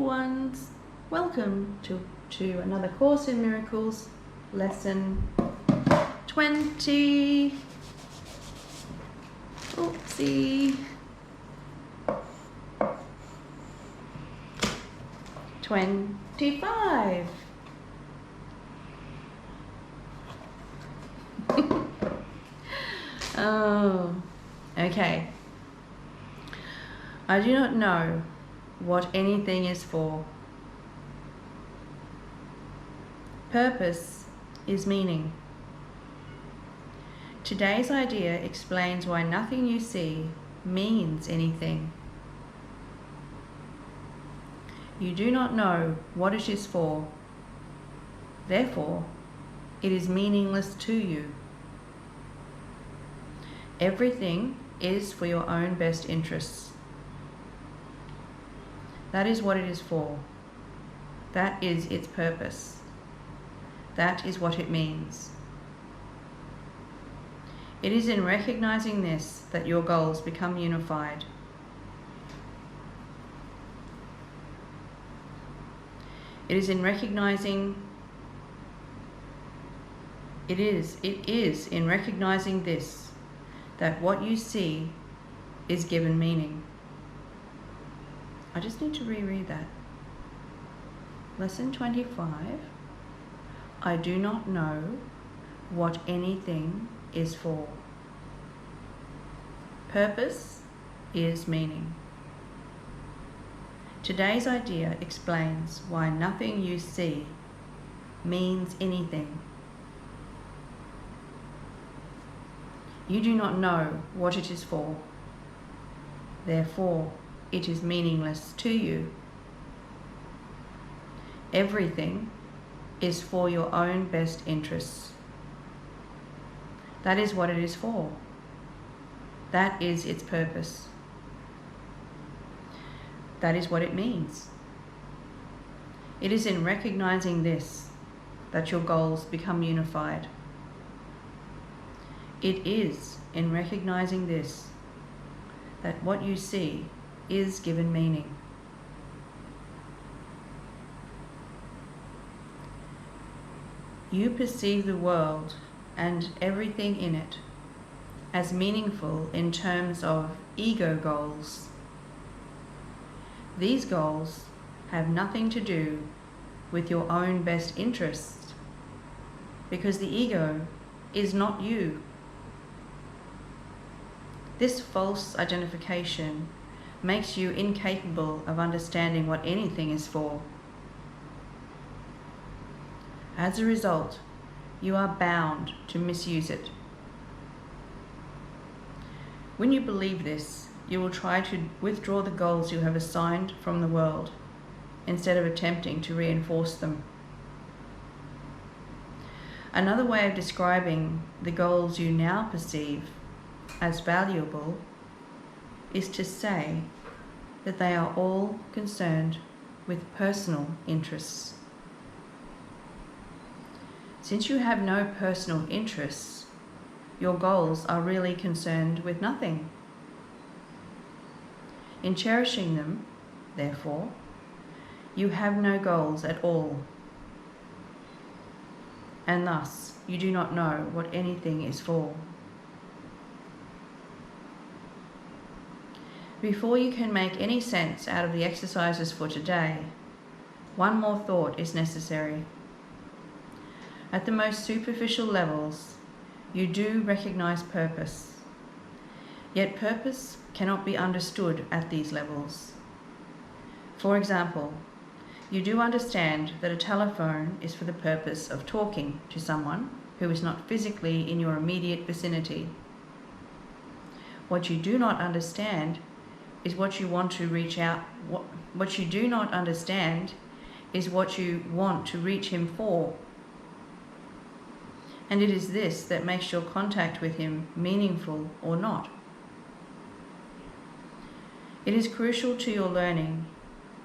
beautiful ones. Welcome to another Course in Miracles, lesson 20. Oopsie. 25. Oh, okay. I do not know what anything is for. Purpose is meaning. Today's idea explains why nothing you see means anything. You do not know what it is for. Therefore, it is meaningless to you. Everything is for your own best interests. That is what it is for. That is its purpose. That is what it means. It is in recognizing this that your goals become unified. It is in recognizing this that what you see is given meaning. I just need to reread that. Lesson 25. I do not know what anything is for. Purpose is meaning. Today's idea explains why nothing you see means anything. You do not know what it is for. Therefore, it is meaningless to you. Everything is for your own best interests. That is what it is for. That is its purpose. That is what it means. It is in recognizing this that your goals become unified. It is in recognizing this that what you see is given meaning. You perceive the world and everything in it as meaningful in terms of ego goals. These goals have nothing to do with your own best interests because the ego is not you. This false identification makes you incapable of understanding what anything is for. As a result, you are bound to misuse it. When you believe this, you will try to withdraw the goals you have assigned from the world instead of attempting to reinforce them. Another way of describing the goals you now perceive as valuable is to say that they are all concerned with personal interests. Since you have no personal interests, your goals are really concerned with nothing. In cherishing them, therefore, you have no goals at all, and thus you do not know what anything is for. Before you can make any sense out of the exercises for today, one more thought is necessary. At the most superficial levels, you do recognize purpose. Yet purpose cannot be understood at these levels. For example, you do understand that a telephone is for the purpose of talking to someone who is not physically in your immediate vicinity. What you do not understand is what you want to reach out. What you do not understand is what you want to reach him for. And it is this that makes your contact with him meaningful or not. It is crucial to your learning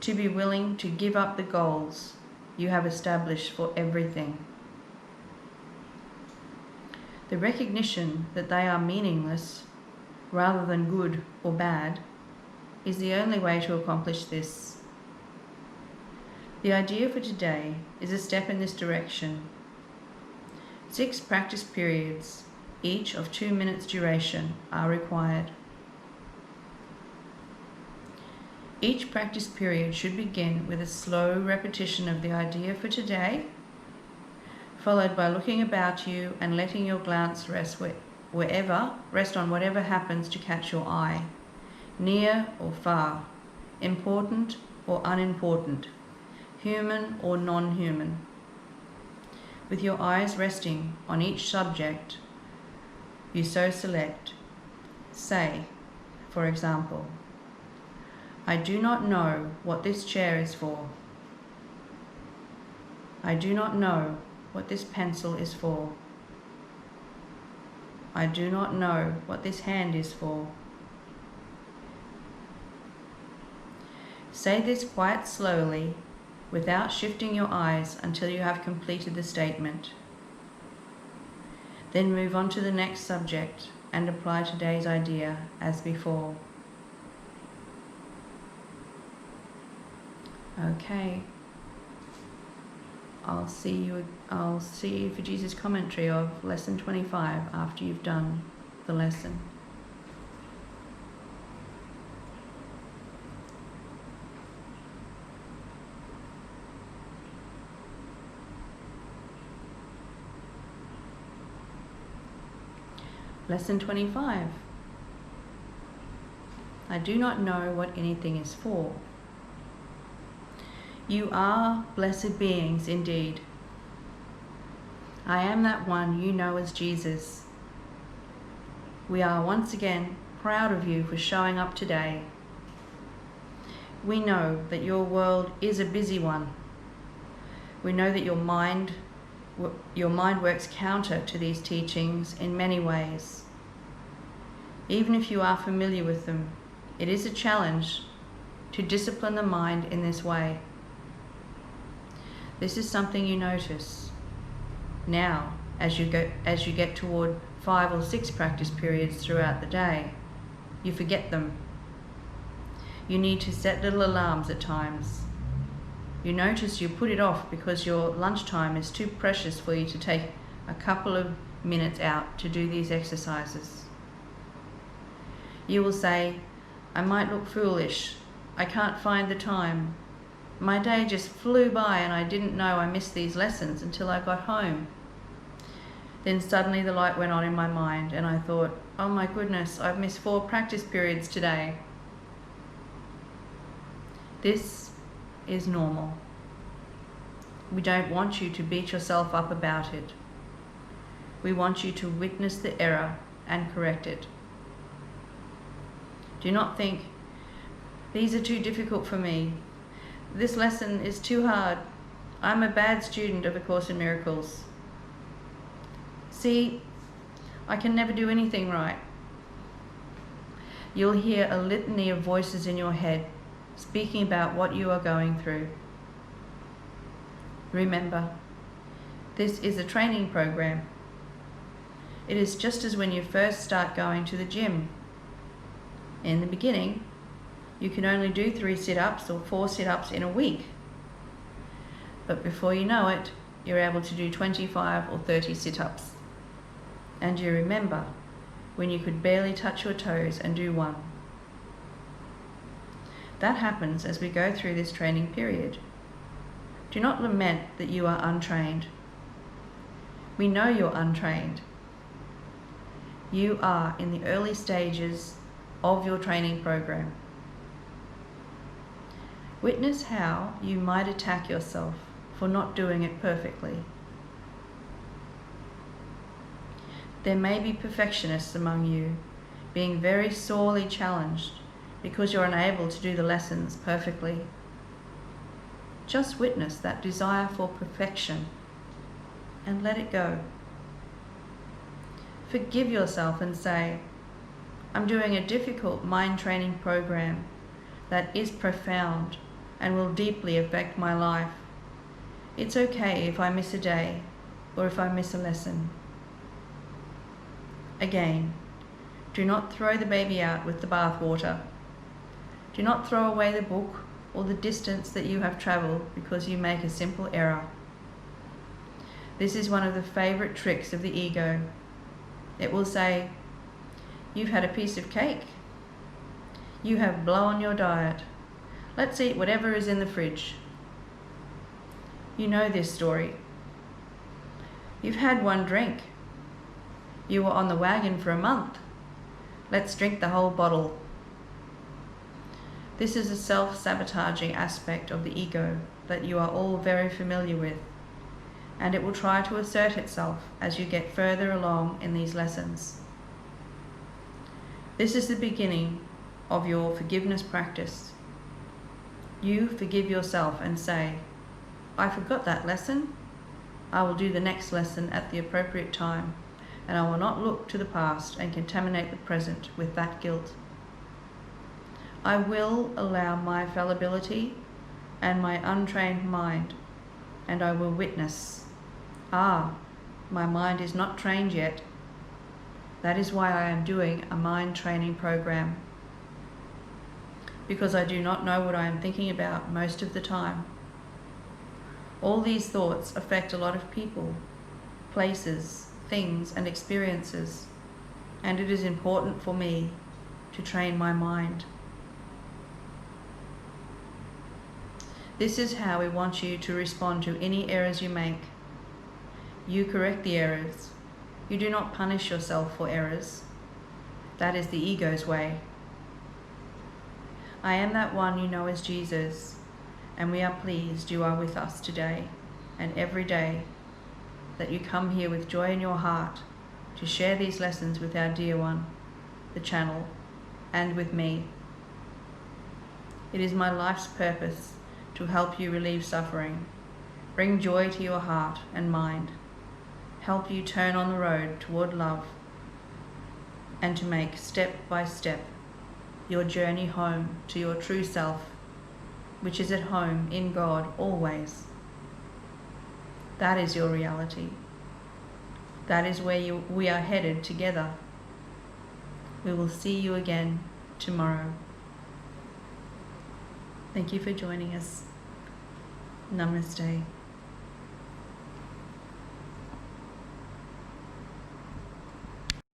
to be willing to give up the goals you have established for everything. The recognition that they are meaningless rather than good or bad is the only way to accomplish this. The idea for today is a step in this direction. 6 practice periods, each of 2 minutes duration, are required. Each practice period should begin with a slow repetition of the idea for today, followed by looking about you and letting your glance rest on whatever happens to catch your eye, near or far, important or unimportant, human or non-human. With your eyes resting on each subject you so select, say, for example, I do not know what this chair is for. I do not know what this pencil is for. I do not know what this hand is for. Say this quite slowly, without shifting your eyes until you have completed the statement. Then move on to the next subject and apply today's idea as before. Okay. I'll see you for Jesus' commentary of lesson 25 after you've done the lesson. Lesson 25. I do not know what anything is for. You are blessed beings indeed. I am that one you know as Jesus. We are once again proud of you for showing up today. We know that your world is a busy one. We know that your mind works counter to these teachings in many ways. Even if you are familiar with them, it is a challenge to discipline the mind in this way. This is something you notice. Now, as you get toward 5 or 6 practice periods throughout the day, you forget them. You need to set little alarms at times. You notice you put it off because your lunchtime is too precious for you to take a couple of minutes out to do these exercises. You will say, I might look foolish. I can't find the time. My day just flew by and I didn't know I missed these lessons until I got home. Then suddenly the light went on in my mind and I thought, oh my goodness, I've missed 4 practice periods today. This is normal. We don't want you to beat yourself up about it. We want you to witness the error and correct it. Do not think, these are too difficult for me. This lesson is too hard. I'm a bad student of A Course in Miracles. See, I can never do anything right. You'll hear a litany of voices in your head speaking about what you are going through. Remember, this is a training program. It is just as when you first start going to the gym. In the beginning, you can only do 3 sit-ups or 4 sit-ups in a week. But before you know it, you're able to do 25 or 30 sit-ups. And you remember when you could barely touch your toes and do 1. That happens as we go through this training period. Do not lament that you are untrained. We know you're untrained. You are in the early stages of your training program. Witness how you might attack yourself for not doing it perfectly. There may be perfectionists among you, being very sorely challenged because you're unable to do the lessons perfectly. Just witness that desire for perfection and let it go. Forgive yourself and say, I'm doing a difficult mind training program that is profound and will deeply affect my life. It's okay if I miss a day or if I miss a lesson. Again, do not throw the baby out with the bathwater. Do not throw away the book or the distance that you have travelled because you make a simple error. This is one of the favourite tricks of the ego. It will say, "You've had a piece of cake. You have blown your diet. Let's eat whatever is in the fridge." You know this story. You've had one drink. You were on the wagon for a month. Let's drink the whole bottle. This is a self-sabotaging aspect of the ego that you are all very familiar with, and it will try to assert itself as you get further along in these lessons. This is the beginning of your forgiveness practice. You forgive yourself and say, "I forgot that lesson. I will do the next lesson at the appropriate time, and I will not look to the past and contaminate the present with that guilt. I will allow my fallibility and my untrained mind, and I will witness, my mind is not trained yet. That is why I am doing a mind training program, because I do not know what I am thinking about most of the time. All these thoughts affect a lot of people, places, things, and experiences, and it is important for me to train my mind." This is how we want you to respond to any errors you make. You correct the errors. You do not punish yourself for errors. That is the ego's way. I am that one you know as Jesus, and we are pleased you are with us today and every day, that you come here with joy in your heart to share these lessons with our dear one, the channel, and with me. It is my life's purpose to help you relieve suffering, bring joy to your heart and mind, help you turn on the road toward love, and to make step by step your journey home to your true self, which is at home in God always. That is your reality. That is where we are headed together. We will see you again tomorrow. Thank you for joining us. Namaste.